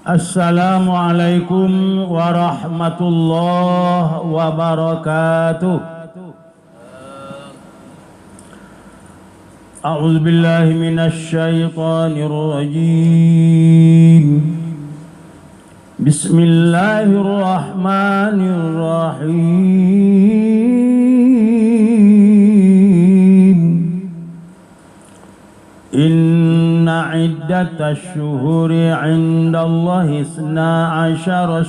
Assalamualaikum warahmatullahi wabarakatuh. A'udzu billahi minasy syaithanir rajim. Bismillahirrahmanirrahim. Inna iddatash syuhuri 'indallahi 12 syahra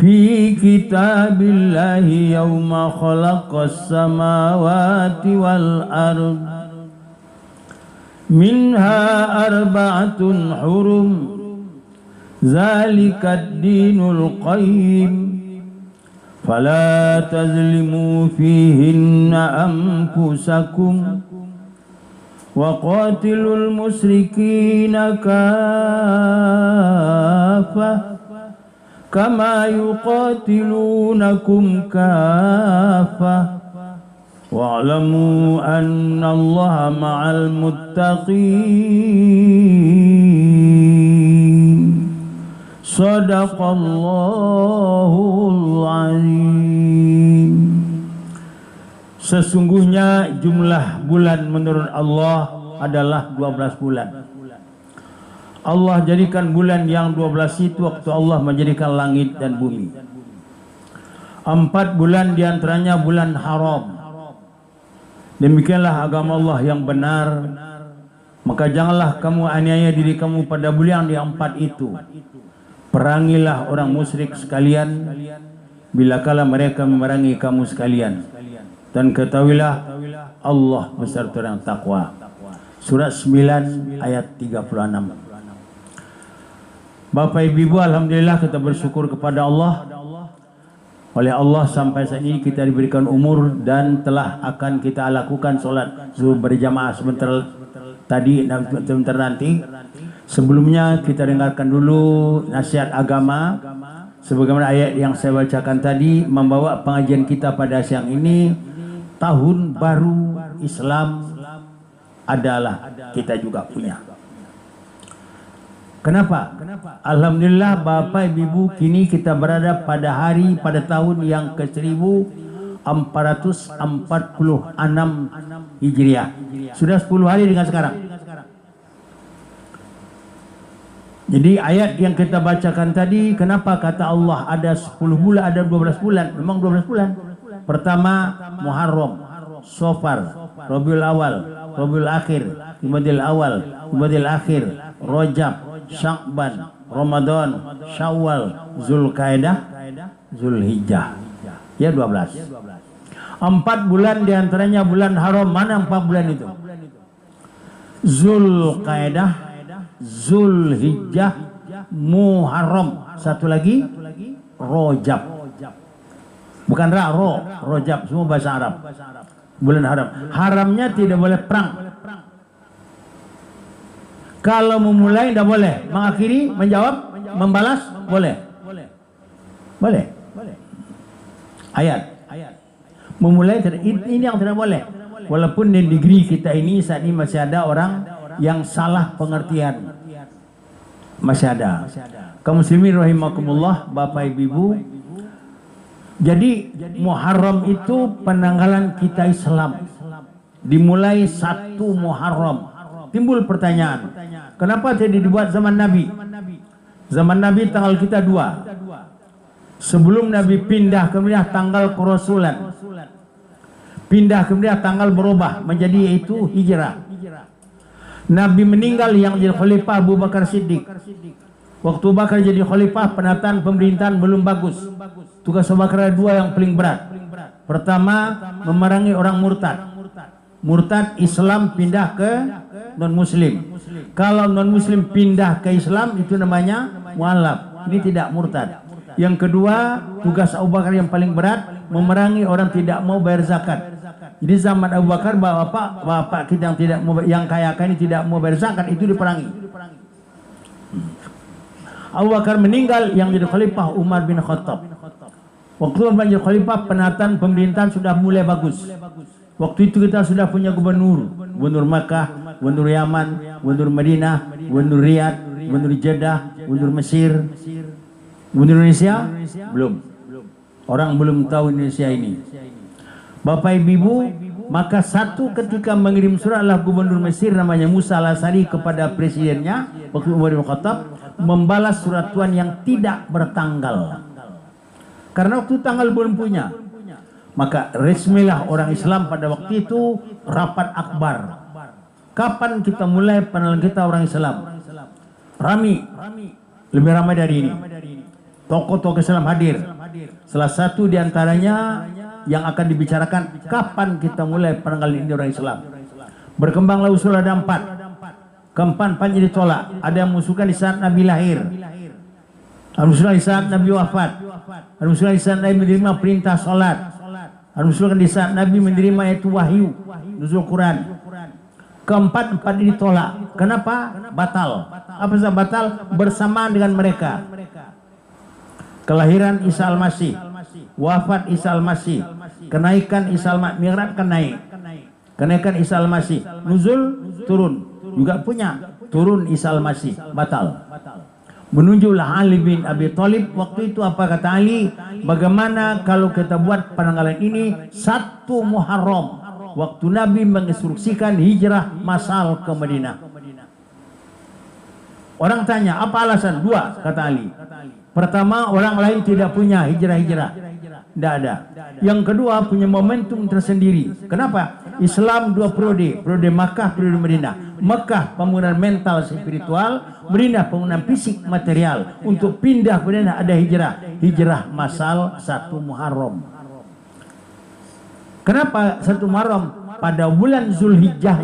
fi kitabillahi yawma khalaqas samawati wal ard minha arba'atun hurum zalikad dinul qayyim fala tazlimu fihinna anfusakum wa qatilul musyrikina kaffah kama yuqatilunakum kaffah wa'lamu annallaha ma'al muttaqin. Shadaqallahul azim. Sesungguhnya jumlah bulan menurut Allah adalah 12 bulan. Allah jadikan bulan yang 12 itu waktu Allah menjadikan langit dan bumi. 4 bulan diantaranya bulan haram. Demikianlah agama Allah yang benar. Maka janganlah kamu aniaya diri kamu pada bulan yang 4 itu. Perangilah orang musyrik sekalian bila kala mereka memerangi kamu sekalian. Dan ketahuilah Allah beserta orang takwa. Surat 9 ayat 36. Bapak Ibu, alhamdulillah kita bersyukur kepada Allah. Oleh Allah sampai saat ini kita diberikan umur dan telah akan kita lakukan sholat zuhur berjamaah sebentar tadi dan sebentar nanti. Sebelumnya kita dengarkan dulu nasihat agama sebagaimana ayat yang saya bacakan tadi membawa pengajian kita pada siang ini. Tahun baru Islam adalah kita juga punya. Kenapa? Alhamdulillah Bapak Ibu, kini kita berada pada tahun yang ke-1446 Hijriah. Sudah 10 hari dengan sekarang. Jadi ayat yang kita bacakan tadi, kenapa kata Allah ada 10 bulan, ada 12 bulan? Memang 12 bulan. Pertama Muharram, Safar, Rabiul Awal, Rabiul Akhir, Jumadil Awal, Jumadil Akhir, Rajab, Sya'ban, Ramadan, Syawal, Zulqa'dah, Zulhijjah. Ya 12. 4 bulan diantaranya bulan haram. Mana 4 bulan itu? Zulqa'dah, Zulhijjah, Muharram. Satu lagi Rajab. Bukan Rajab, semua bahasa Arab. Bulan haram. Haramnya tidak boleh perang. Kalau memulai tidak boleh, mengakhiri, menjawab, membalas boleh. Boleh. Ayat. Memulai ini yang tidak boleh. Walaupun di negeri kita ini saat ini masih ada orang yang salah pengertian. Masih ada. Kaum muslimin rahimakumullah, Bapak Ibu. Jadi Muharram itu penanggalan kita Islam. Dimulai 1 Muharram. Timbul pertanyaan, kenapa tidak dibuat zaman Nabi? Zaman Nabi tanggal kita 2. Sebelum Nabi pindah kemudian tanggal kerasulan. Pindah kemudian tanggal berubah menjadi yaitu hijrah. Nabi meninggal yang jadi khalifah Abu Bakar Siddiq. Waktu Bakar jadi khalifah, penataan pemerintahan belum bagus. Tugas Abu Bakar ada 2 yang paling berat. Pertama, memerangi orang murtad. Murtad Islam pindah ke non-muslim. Kalau non-muslim pindah ke Islam itu namanya mu'alaf. Ini tidak murtad. Yang kedua, tugas Abu Bakar yang paling berat, memerangi orang tidak mau bayar zakat. Jadi zaman Abu Bakar, bapak kita yang kaya ini tidak mau bayar zakat, itu diperangi. Abu Bakar meninggal, yang jadi khalifah Umar bin Khattab. Waktu Umar jadi khalifah, penataan pemerintahan sudah mulai bagus. Waktu itu kita sudah punya gubernur Makkah, gubernur Yaman, gubernur Madinah, Gubernur Riyadh, Gubernur Jeddah, Gubernur Mesir, Gubernur Indonesia? Belum. Orang belum tahu Indonesia ini. Bapak Ibu, maka satu ketika mengirim surat adalah Gubernur Mesir namanya Musa al-Asari kepada presidennya waktu Umar bin Khattab, membalas surat Tuhan yang tidak bertanggal. Karena waktu tanggal belum punya. Maka resmilah orang Islam pada waktu itu rapat akbar. Kapan kita mulai pengenalan kita orang Islam? Rami, lebih ramai dari ini. Tokoh-tokoh Islam hadir. Salah satu diantaranya yang akan dibicarakan kapan kita mulai penanggalan ini orang Islam. Berkembanglah usul ada 4. Keempat ditolak. Ada yang mengusulkan di saat Nabi lahir, ada mengusulkan di saat Nabi wafat, ada mengusulkan di saat Nabi menerima perintah sholat, ada mengusulkan di saat Nabi menerima itu wahyu nuzul Quran. Keempat ditolak. Kenapa? Batal. Apa sebab batal? Bersamaan dengan mereka kelahiran Isa al-Masih, wafat Isa al-Masih, kenaikan Isa al-Masih, mi'raj kan naik, kenaikan Isa al-Masih, nuzul turun, juga punya turun Isa al-Masih, batal. Menunjuklah Ali bin Abi Thalib waktu itu apa kata Ali? Bagaimana kalau kita buat penanggalan ini 1 Muharram, waktu Nabi menginstruksikan hijrah massal ke Madinah. Orang tanya, apa alasan? 2 kata Ali. Pertama, orang lain tidak punya hijrah-hijrah, tidak ada. Yang kedua, punya momentum tersendiri. Kenapa? Islam 2 periode Makkah, periode Madinah. Makkah pembangunan mental spiritual, Madinah pembangunan fisik material. Untuk pindah ke Madinah ada hijrah massal 1 Muharram. Kenapa 1 Muharram? Pada bulan Zulhijjah,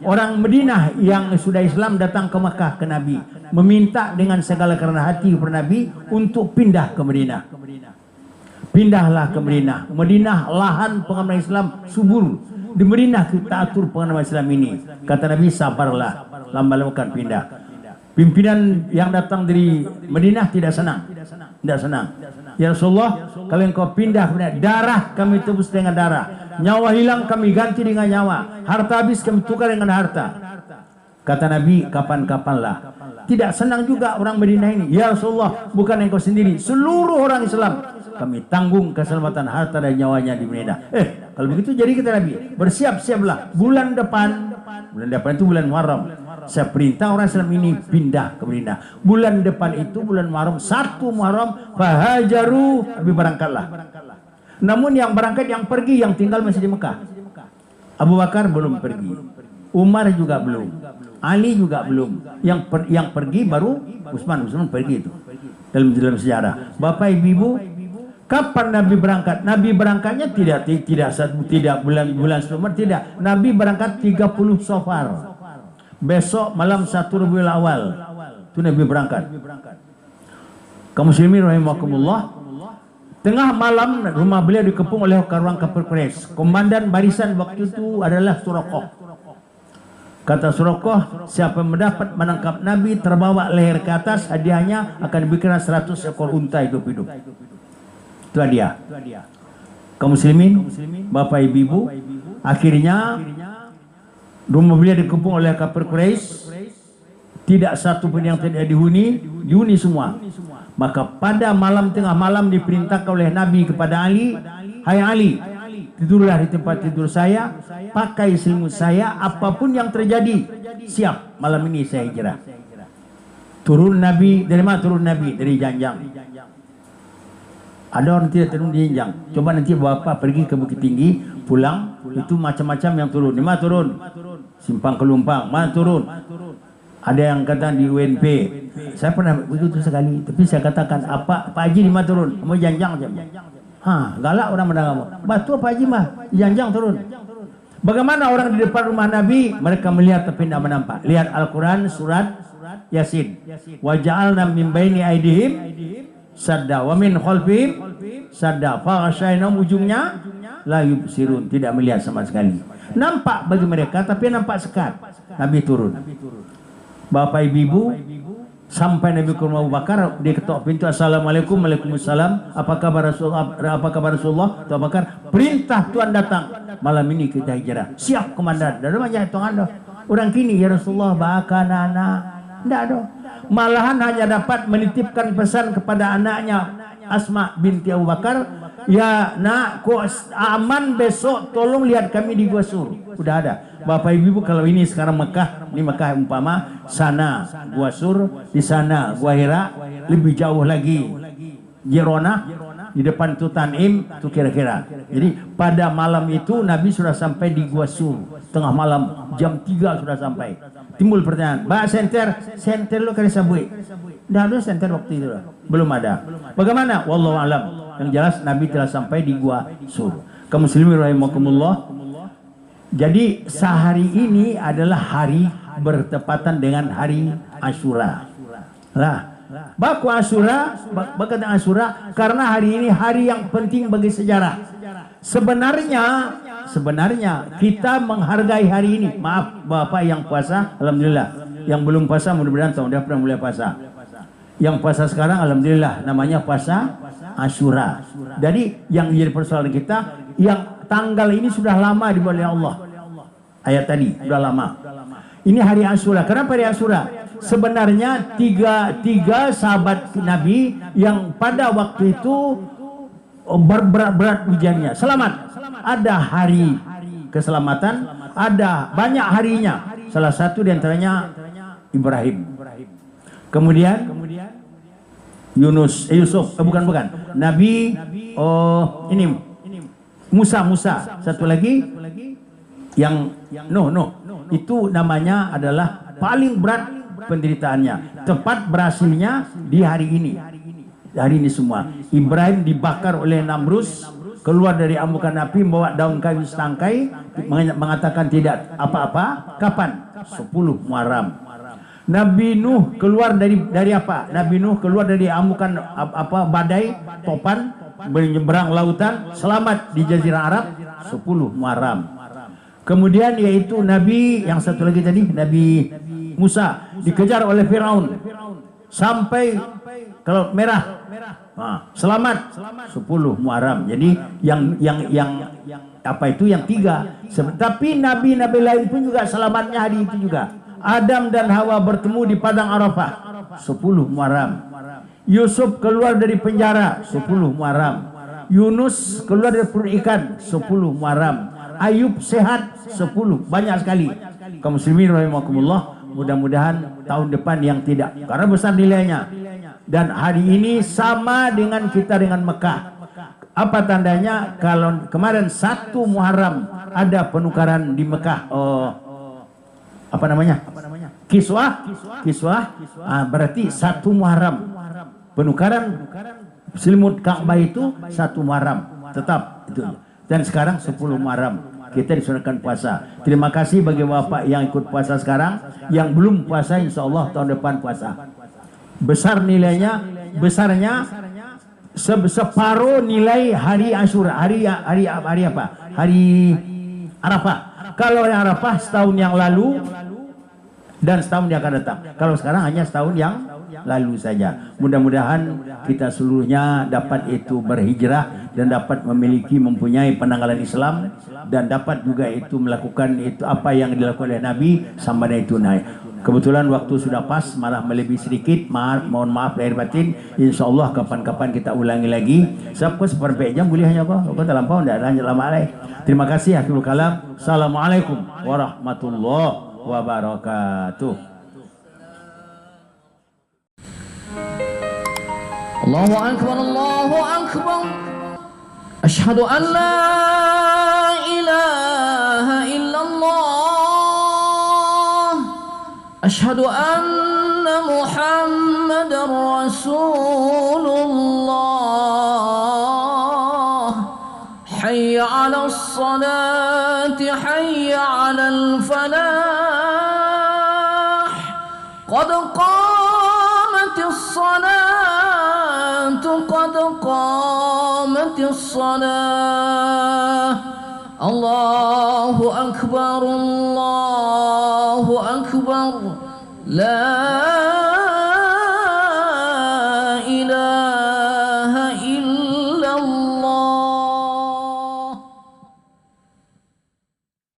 orang Madinah yang sudah Islam datang ke Makkah ke Nabi, meminta dengan segala kerana hati kepada Nabi untuk pindah ke Madinah. Pindahlah ke Madinah. Madinah lahan pengamal Islam subur. Di Madinah kita atur pengamal Islam ini. Kata Nabi, sabarlah, lama-lama akan pindah. Pimpinan yang datang dari Madinah tidak senang. Ya Rasulullah, kalau engkau pindah, darah kami tebus dengan darah, nyawa hilang kami ganti dengan nyawa, harta habis kami tukar dengan harta. Kata Nabi, kapan-kapanlah. Tidak senang juga orang Madinah ini. Ya Rasulullah, bukan engkau sendiri, seluruh orang Islam kami tanggung keselamatan harta dan nyawanya di Madinah. Kalau begitu jadi kita Nabi, bersiap-siaplah. Bulan depan itu bulan Muharram, saya perintah orang Islam ini pindah ke Madinah. Bulan depan itu bulan Muharram, 1 Muharram, fahajaru, Nabi berangkatlah. Namun yang berangkat, yang pergi, yang tinggal masih di Mekah. Abu Bakar belum pergi, Umar juga belum, Ali juga belum. Yang pergi baru Utsman pergi itu dalam sejarah. Bapak Ibu, kapan Nabi berangkat? Nabi berangkatnya tidak bulan Safar, tidak. Nabi berangkat 30 Safar. Besok malam 1 Rabiul Awal itu Nabi berangkat. Kaum muslimin rahimakumullah, tengah malam rumah beliau dikepung oleh ruang kapal Quraisy. Komandan barisan waktu itu adalah Suraqah. Kata Suraqah, siapa yang mendapat menangkap Nabi terbawa leher ke atas, hadiahnya akan diberikan 100 ekor unta hidup-hidup. Itulah dia. Kaum muslimin, Bapak Ibu, akhirnya rumah beliau dikepung oleh kapal Quraisy. Tidak satu pun yang tidak dihuni semua. Maka pada malam, tengah malam, diperintahkan oleh Nabi kepada Ali, hai Ali, tidurlah di tempat tidur saya, pakai selimut saya, apapun yang terjadi, siap, malam ini saya hijrah. Turun Nabi, dari mana turun Nabi? Dari Janjang. Ada orang tidak turun di Janjang. Coba nanti Bapak pergi ke Bukit Tinggi, pulang, itu macam-macam yang turun. Di mana turun? Simpang Kelumpang. Mana turun? Ada yang kata di UNP. Saya pernah begitu sekali, tapi saya katakan, Pak Haji di mana turun? Mau Janjang aja. Galak orang mendengar. Batu Pak Haji mah Janjang turun. Bagaimana orang di depan rumah Nabi? Mereka melihat tapi tidak menampak. Lihat Al-Quran surat Yasin. Wa ja'alna min baini aidihim sadda wa min khalfihim sadda fa ghasyayna, ujungnya la yubsirun, tidak melihat sama sekali. Nampak bagi mereka tapi nampak sekat. Nabi turun. Bapak Ibu, sampai Nabi ke rumah Abu Bakar, dia ketok pintu, assalamualaikum, waalaikumsalam, apa kabar Rasulullah? Abu Bakar, perintah Tuhan datang, malam ini kita hijrah. Siap komandan. Dan banyak hitungan dah. orang kini ya Rasulullah bahkan anak. Tidak dong. Malahan hanya dapat menitipkan pesan kepada anaknya Asma binti Abu Bakar, ya nak, kok aman besok tolong lihat kami di Gua Sur. Udah ada. Bapak Ibu kalau ini sekarang Mekah, ini Mekah umpama, sana Gua Sur, di sana Gua Hira, lebih jauh lagi Jirona, di depan itu Tanim, itu kira-kira. Jadi pada malam itu Nabi sudah sampai di Gua Sur, tengah malam jam 3 sudah sampai. Timbul pertanyaan, Mbak senter lo kali sabui? Tidak ada senter waktu itu, belum ada. Bagaimana? Wallahu alam. Yang jelas Nabi telah sampai di Gua Sur. Kaum muslimin rahimakumullah. Jadi sehari ini adalah hari bertepatan dengan hari Asyura. Lah, baku Asyura, berkata Asyura karena hari ini hari yang penting bagi sejarah. Sebenarnya kita menghargai hari ini. Maaf Bapak yang puasa, alhamdulillah. Yang belum puasa mudah-mudahan tahun depan mulai puasa. Yang puasa sekarang alhamdulillah namanya puasa Asyura. Jadi yang jadi persoalan kita, yang tanggal ini sudah lama dibuat oleh Allah. Ayat tadi sudah lama. Ini hari Asyura. Kenapa hari Asyura? Sebenarnya tiga sahabat Nabi yang pada waktu itu berat ujiannya selamat. Ada hari keselamatan, ada banyak harinya. Salah satu diantaranya Ibrahim. Kemudian Yusuf, bukan. Nabi ini Musa. Satu lagi yang Nuh. Itu namanya adalah paling berat penderitaannya. Tepat berhasilnya di hari ini. Hari ini semua. Ibrahim dibakar oleh Namrus, keluar dari amukan api, membawa daun kayu setangkai, mengatakan tidak apa-apa. Kapan? 10 Muharram. Nabi Nuh keluar dari apa? Nabi Nuh keluar dari amukan badai, topan, menyeberang lautan, selamat di Jazirah Arab 10 Muharram. Kemudian yaitu Nabi yang satu lagi tadi, Nabi Musa dikejar oleh Firaun sampai ke Laut Merah. Selamat 10 Muharram. Jadi yang apa itu yang 3. Tapi nabi-nabi lain pun juga selamatnya hari itu juga. Adam dan Hawa bertemu di padang Arafah 10 Muharram. Yusuf keluar dari penjara 10 Muharram. Yunus keluar dari perut ikan 10 Muharram. Ayub sehat 10. Banyak sekali. Kaum muslimin rahimakumullah. Mudah-mudahan tahun depan yang tidak, karena besar nilainya. Dan hari ini sama dengan kita dengan Mekah. Apa tandanya? Kalau kemarin 1 Muharram ada penukaran di Mekah. Apa namanya? Kiswah. Berarti 1 Muharram. Penukaran selimut Ka'bah itu 1 Muharram. Tetap itu. Dan sekarang 10 Muharram. Kita disunahkan puasa. Terima kasih bagi Bapak yang ikut puasa sekarang. Yang belum puasa insya Allah tahun depan puasa. Besar nilainya, besarnya separuh nilai hari Asyura. Hari apa? Hari Arafah. Kalau yang Arafah setahun yang lalu dan setahun yang akan datang. Kalau sekarang hanya setahun yang lalu saja. Mudah-mudahan kita seluruhnya dapat itu berhijrah dan dapat mempunyai penanggalan Islam dan dapat juga itu melakukan itu apa yang dilakukan oleh Nabi sampai itu naik. Kebetulan waktu sudah pas, malah melebihi sedikit. Mohon maaf lahir batin. Insyaallah kapan-kapan kita ulangi lagi. Siapa seperempat jam boleh hanya apa? Kau dalam pau tidak lanjut lama lagi. Terima kasih akhirul kalam. Assalamualaikum warahmatullahi wabarakatuh. Allahu akbar, Allahu akbar. Asyhadu an la ilaha illallah. Asyhadu anna Muhammadar Rasulullah. Hayya 'alas salati, hayya 'alal falah. Qad qamatis salat, قد قامت الصلاة. الله أكبر، الله أكبر. لا